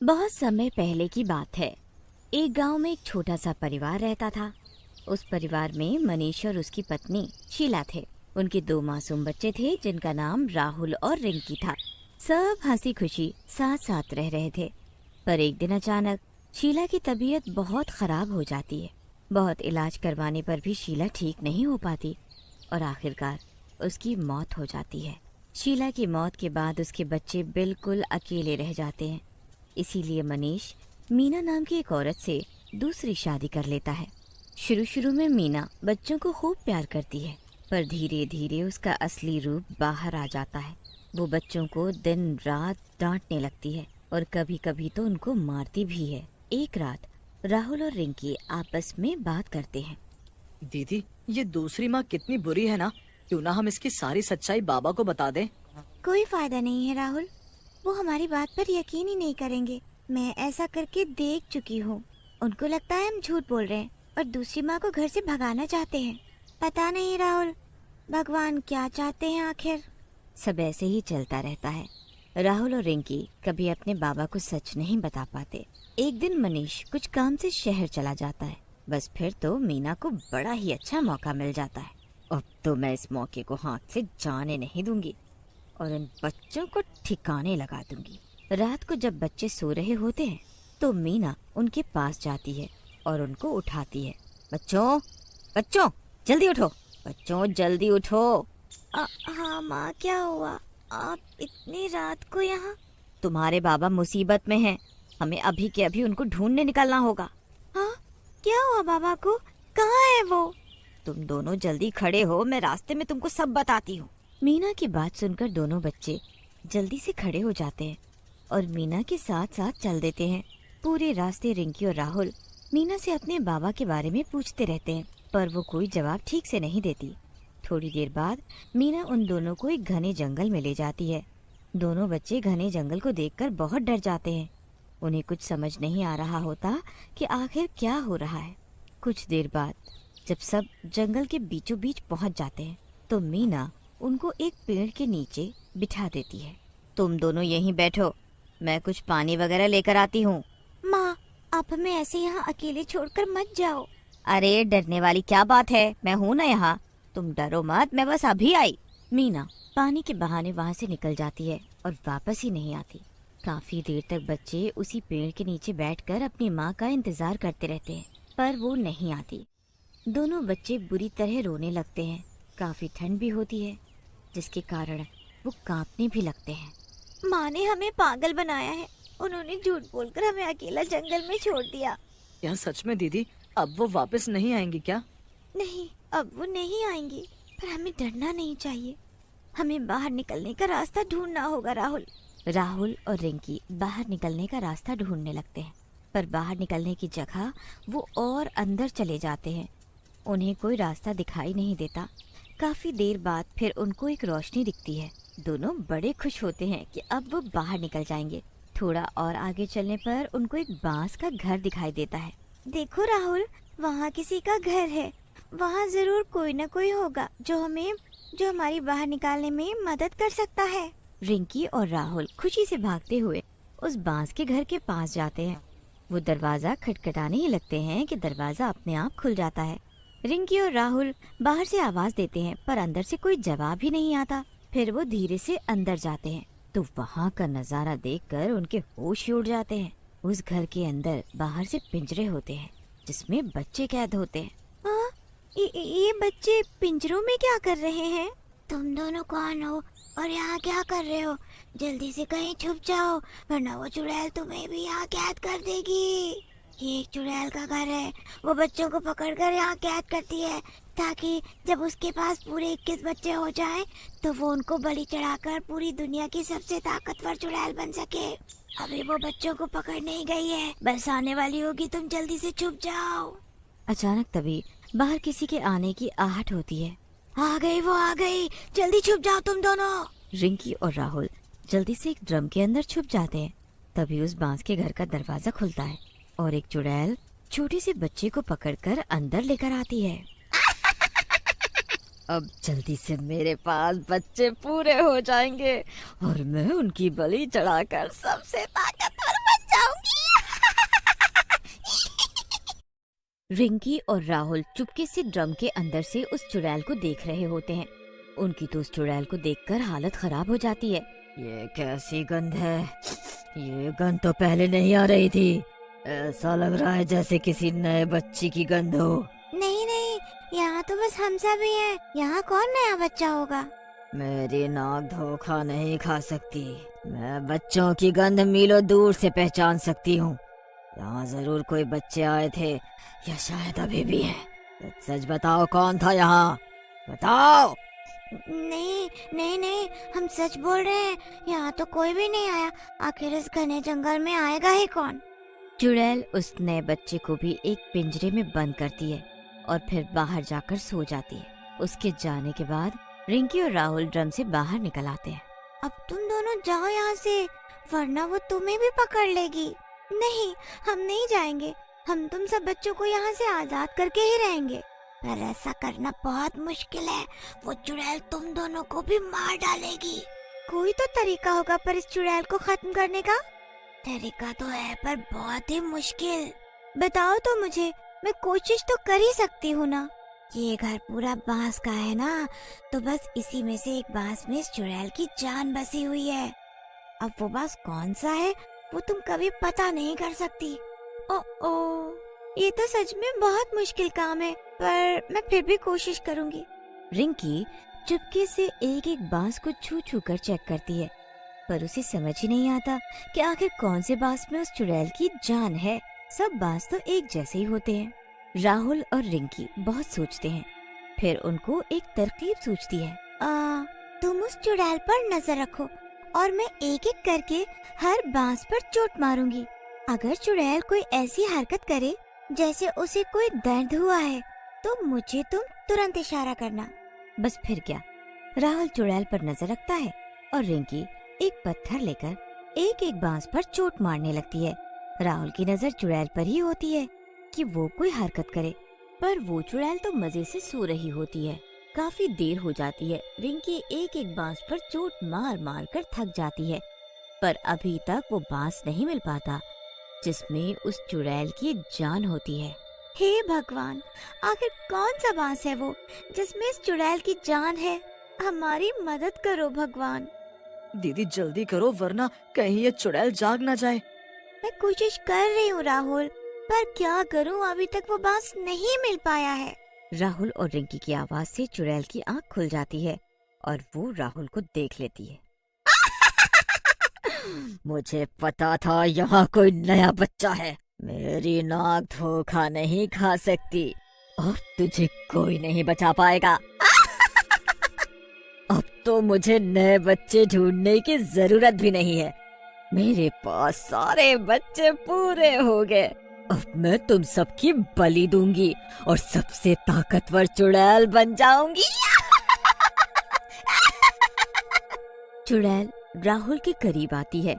बहुत समय पहले की बात है। एक गांव में एक छोटा सा परिवार रहता था। उस परिवार में मनीष और उसकी पत्नी शीला थे। उनके दो मासूम बच्चे थे जिनका नाम राहुल और रिंकी था। सब हंसी खुशी साथ साथ रह रहे थे। पर एक दिन अचानक शीला की तबीयत बहुत खराब हो जाती है। बहुत इलाज करवाने पर भी शीला ठीक नहीं हो पाती और आखिरकार उसकी मौत हो जाती है। शीला की मौत के बाद उसके बच्चे बिल्कुल अकेले रह जाते हैं। इसीलिए मनीष मीना नाम की एक औरत से दूसरी शादी कर लेता है। शुरू शुरू में मीना बच्चों को खूब प्यार करती है, पर धीरे धीरे उसका असली रूप बाहर आ जाता है। वो बच्चों को दिन रात डांटने लगती है और कभी कभी तो उनको मारती भी है। एक रात राहुल और रिंकी आपस में बात करते हैं। दीदी, ये दूसरी माँ कितनी बुरी है ना। क्यों ना हम इसकी सारी सच्चाई बाबा को बता दें। कोई फायदा नहीं है राहुल, वो हमारी बात पर यकीन ही नहीं करेंगे। मैं ऐसा करके देख चुकी हूँ। उनको लगता है हम झूठ बोल रहे हैं और दूसरी माँ को घर से भगाना चाहते हैं। पता नहीं राहुल, भगवान क्या चाहते हैं आखिर। सब ऐसे ही चलता रहता है। राहुल और रिंकी कभी अपने बाबा को सच नहीं बता पाते। एक दिन मनीष कुछ काम से शहर चला जाता है। बस फिर तो मीना को बड़ा ही अच्छा मौका मिल जाता है। अब तो मैं इस मौके को हाथ से जाने नहीं दूंगी और इन बच्चों को ठिकाने लगा दूंगी। रात को जब बच्चे सो रहे होते हैं तो मीना उनके पास जाती है और उनको उठाती है। बच्चों, बच्चों जल्दी उठो, बच्चों जल्दी उठो। हाँ माँ, क्या हुआ? आप इतनी रात को यहाँ? तुम्हारे बाबा मुसीबत में हैं। हमें अभी के अभी उनको ढूंढने निकलना होगा। हाँ, क्या हुआ बाबा को? कहाँ है वो? तुम दोनों जल्दी खड़े हो, मैं रास्ते में तुमको सब बताती हूँ। मीना की बात सुनकर दोनों बच्चे जल्दी से खड़े हो जाते हैं और मीना के साथ साथ चल देते हैं। पूरे रास्ते रिंकी और राहुल मीना से अपने बाबा के बारे में पूछते रहते हैं, पर वो कोई जवाब ठीक से नहीं देती। थोड़ी देर बाद मीना उन दोनों को एक घने जंगल में ले जाती है। दोनों बच्चे घने जंगल को देखकर बहुत डर जाते हैं। उन्हें कुछ समझ नहीं आ रहा होता कि आखिर क्या हो रहा है। कुछ देर बाद जब सब जंगल के बीचों बीच पहुंच जाते हैं तो मीना उनको एक पेड़ के नीचे बिठा देती है। तुम दोनों यहीं बैठो, मैं कुछ पानी वगैरह लेकर आती हूँ। माँ, आप हमें ऐसे यहाँ अकेले छोड़कर मत जाओ। अरे डरने वाली क्या बात है, मैं हूँ ना यहाँ। तुम डरो मत, मैं बस अभी आई। मीना पानी के बहाने वहाँ से निकल जाती है और वापस ही नहीं आती। काफी देर तक बच्चे उसी पेड़ के नीचे बैठकर अपनी माँ का इंतजार करते रहते हैं, पर वो नहीं आती। दोनों बच्चे बुरी तरह रोने लगते हैं। काफी ठंड भी होती है जिसके कारण वो कांपने भी लगते हैं। माँ ने हमें पागल बनाया है। उन्होंने झूठ बोलकर हमें अकेला जंगल में छोड़ दिया। क्या सच में दीदी? अब वो वापस नहीं आएंगी क्या? नहीं, अब वो नहीं आएंगी, पर हमें डरना नहीं चाहिए। हमें बाहर निकलने का रास्ता ढूंढना होगा राहुल। राहुल और रिंकी बाहर निकलने का रास्ता ढूंढने लगते हैं, पर बाहर निकलने की जगह वो और अंदर चले जाते हैं। उन्हें कोई रास्ता दिखाई नहीं देता। काफी देर बाद फिर उनको एक रोशनी दिखती है। दोनों बड़े खुश होते हैं कि अब वो बाहर निकल जाएंगे। थोड़ा और आगे चलने पर उनको एक बांस का घर दिखाई देता है। देखो राहुल, वहाँ किसी का घर है। वहाँ जरूर कोई न कोई होगा जो हमारी बाहर निकालने में मदद कर सकता है। रिंकी और राहुल खुशी से भागते हुए उस बांस के घर के पास जाते हैं। वो दरवाजा खटखटाने ही लगते हैं कि दरवाजा अपने आप खुल जाता है। रिंकी और राहुल बाहर से आवाज देते हैं, पर अंदर से कोई जवाब ही नहीं आता। फिर वो धीरे से अंदर जाते हैं तो वहाँ का नजारा देखकर उनके होश उड़ जाते हैं। उस घर के अंदर बाहर से पिंजरे होते हैं जिसमें बच्चे कैद होते हैं। हाँ, ये बच्चे पिंजरों में क्या कर रहे हैं? तुम दोनों कौन हो और यहाँ क्या कर रहे हो? जल्दी से कहीं छुप जाओ, वरना वो चुड़ैल तुम्हें भी यहाँ कैद कर देगी। ये एक चुड़ैल का घर है। वो बच्चों को पकड़कर यहाँ कैद करती है ताकि जब उसके पास पूरे 21 बच्चे हो जाएं तो वो उनको बलि चढ़ाकर पूरी दुनिया की सबसे ताकतवर चुड़ैल बन सके। अभी वो बच्चों को पकड़ने ही गई है, बस आने वाली होगी। तुम जल्दी से छुप जाओ। अचानक तभी बाहर किसी के आने की आहट होती है। आ गई, वो आ गई, जल्दी छुप जाओ तुम दोनों। रिंकी और राहुल जल्दी से एक ड्रम के अंदर छुप जाते हैं। तभी उस बांस के घर का दरवाजा खुलता है और एक चुड़ैल छोटे से बच्चे को पकड़कर अंदर लेकर आती है। अब जल्दी से मेरे पास बच्चे पूरे हो जाएंगे और मैं उनकी बलि चढ़ाकर सबसे ताकतवर बन रिंकी और राहुल चुपके से ड्रम के अंदर से उस चुड़ैल को देख रहे होते हैं। उनकी तो उस चुड़ैल को देखकर हालत खराब हो जाती है। ये कैसी गंध है? ये गंध तो पहले नहीं आ रही थी। ऐसा लग रहा है जैसे किसी नए बच्ची की गंध हो। नहीं नहीं, यहाँ तो बस हम सब ही हैं। यहाँ कौन नया बच्चा होगा? मेरी नाक धोखा नहीं खा सकती। मैं बच्चों की गंध मीलों दूर से पहचान सकती हूँ। यहाँ जरूर कोई बच्चे आए थे, या शायद अभी भी है। सच बताओ, कौन था यहाँ? बताओ। नहीं नहीं नहीं, हम सच बोल रहे हैं। यहाँ तो कोई भी नहीं आया। आखिर इस घने जंगल में आएगा ही कौन? चुड़ैल उस नए बच्चे को भी एक पिंजरे में बंद करती है और फिर बाहर जाकर सो जाती है। उसके जाने के बाद रिंकी और राहुल ड्रम से बाहर निकल आते हैं। अब तुम दोनों जाओ यहाँ से, वरना वो तुम्हें भी पकड़ लेगी। नहीं, हम नहीं जाएंगे। हम तुम सब बच्चों को यहाँ से आजाद करके ही रहेंगे। पर ऐसा करना बहुत मुश्किल है। वो चुड़ैल तुम दोनों को भी मार डालेगी। कोई तो तरीका होगा पर इस चुड़ैल को खत्म करने का। तरीका तो है पर बहुत ही मुश्किल। बताओ तो मुझे, मैं कोशिश तो कर ही सकती हूँ ना। ये घर पूरा बांस का है ना, तो बस इसी में से एक बांस में इस चुड़ैल की जान बसी हुई है। अब वो बांस कौन सा है वो तुम कभी पता नहीं कर सकती। ओ, ये तो सच में बहुत मुश्किल काम है, पर मैं फिर भी कोशिश करूँगी। रिंकी चुपके से एक एक बांस को छू छू कर चेक करती है, पर उसे समझ ही नहीं आता कि आखिर कौन से बांस में उस चुड़ैल की जान है। सब बांस तो एक जैसे ही होते हैं। राहुल और रिंकी बहुत सोचते हैं, फिर उनको एक तरकीब सूझती है। तुम उस चुड़ैल पर नजर रखो और मैं एक एक करके हर बांस पर चोट मारूंगी। अगर चुड़ैल कोई ऐसी हरकत करे जैसे उसे कोई दर्द हुआ है, तो मुझे तुम तुरंत इशारा करना। बस फिर क्या, राहुल चुड़ैल पर नजर रखता है और रिंकी एक पत्थर लेकर एक एक बांस पर चोट मारने लगती है। राहुल की नजर चुड़ैल पर ही होती है कि वो कोई हरकत करे, पर वो चुड़ैल तो मजे से सो रही होती है। काफी देर हो जाती है। रिंकी एक एक बांस पर चोट मार मार कर थक जाती है, पर अभी तक वो बांस नहीं मिल पाता जिसमें उस चुड़ैल की जान होती है। हे भगवान, आखिर कौन सा बांस है वो जिसमें इस चुड़ैल की जान है? हमारी मदद करो भगवान। दीदी जल्दी करो, वरना कहीं ये चुड़ैल जाग ना जाए। मैं कोशिश कर रही हूँ राहुल, पर क्या करूँ, अभी तक वो बांस नहीं मिल पाया है। राहुल और रिंकी की आवाज से चुड़ैल की आंख खुल जाती है और वो राहुल को देख लेती है। मुझे पता था यहाँ कोई नया बच्चा है। मेरी नाक धोखा नहीं खा सकती। अब तुझे कोई नहीं बचा पाएगा। अब तो मुझे नए बच्चे ढूंढने की जरूरत भी नहीं है। मेरे पास सारे बच्चे पूरे हो गए। अब मैं तुम सबकी बलि दूंगी और सबसे ताकतवर चुड़ैल बन जाऊंगी। चुड़ैल राहुल के करीब आती है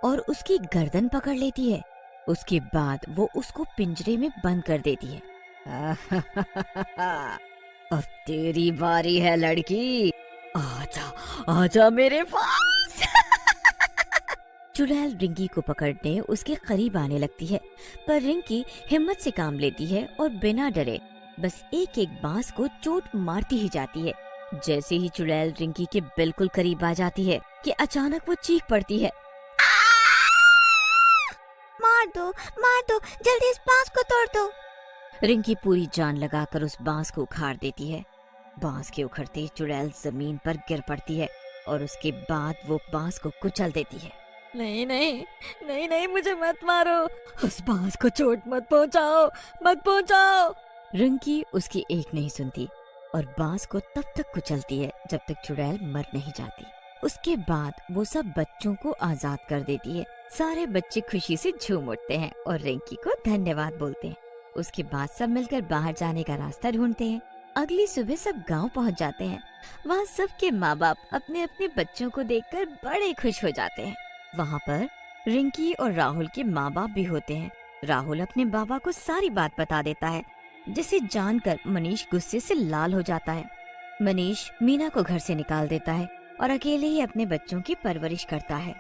और उसकी गर्दन पकड़ लेती है। उसके बाद वो उसको पिंजरे में बंद कर देती है। अब तेरी बारी है लड़की, आजा आजा मेरे पास। चुड़ैल रिंकी को पकड़ने उसके करीब आने लगती है, पर रिंकी हिम्मत से काम लेती है और बिना डरे बस एक एक बांस को चोट मारती ही जाती है। जैसे ही चुड़ैल रिंकी के बिल्कुल करीब आ जाती है कि अचानक वो चीख पड़ती है। मार दो, जल्दी इस बांस को तोड़ दो। रिंकी पूरी जान लगाकर उस बांस को उखाड़ देती है। बांस के उखड़ते ही चुड़ैल जमीन पर गिर पड़ती है और उसके बाद वो बांस को कुचल देती है। नहीं नहीं नहीं नहीं, मुझे मत मारो। उस बांस को चोट मत पहुंचाओ। रिंकी उसकी एक नहीं सुनती और बांस को तब तक कुचलती है जब तक चुड़ैल मर नहीं जाती। उसके बाद वो सब बच्चों को आजाद कर देती है। सारे बच्चे खुशी से झूम उठते हैं और रिंकी को धन्यवाद बोलते हैं। उसके बाद सब मिलकर बाहर जाने का रास्ता ढूंढते हैं। अगली सुबह सब गांव पहुंच जाते हैं। वहाँ सबके माँ बाप अपने अपने बच्चों को देखकर बड़े खुश हो जाते हैं। वहाँ पर रिंकी और राहुल के माँ बाप भी होते हैं। राहुल अपने बाबा को सारी बात बता देता है, जिसे जानकर मनीष गुस्से से लाल हो जाता है। मनीष मीना को घर से निकाल देता है और अकेले ही अपने बच्चों की परवरिश करता है।